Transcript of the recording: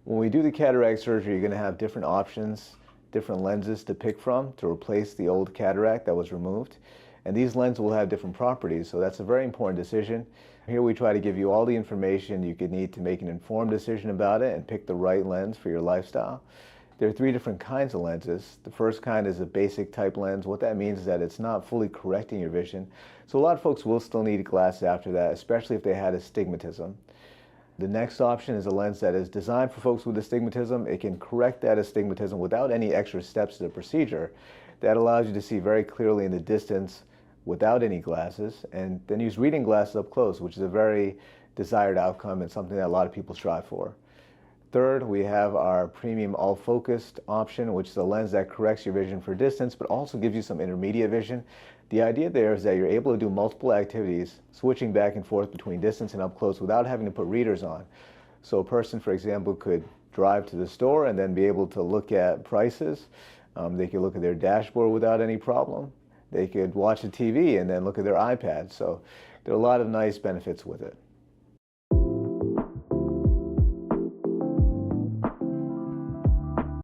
When we do the cataract surgery, you're going to have different options, different lenses to pick from to replace the old cataract that was removed. And these lenses will have different properties, so that's a very important decision. Here we try to give you all the information you could need to make an informed decision about it and pick the right lens for your lifestyle. There are three different kinds of lenses. The first kind is a basic type lens. What that means is that it's not fully correcting your vision. So a lot of folks will still need glasses after that, especially if they had astigmatism. The next option is a lens that is designed for folks with astigmatism. It can correct that astigmatism without any extra steps to the procedure. That allows you to see very clearly in the distance without any glasses, and then use reading glasses up close, which is a very desired outcome and something that a lot of people strive for. Third, we have our premium all-focused option, which is a lens that corrects your vision for distance, but also gives you some intermediate vision. The idea there is that you're able to do multiple activities, switching back and forth between distance and up close without having to put readers on. So a person, for example, could drive to the store and then be able to look at prices. They could look at their dashboard without any problem. They could watch the TV and then look at their iPad. So there are a lot of nice benefits with it.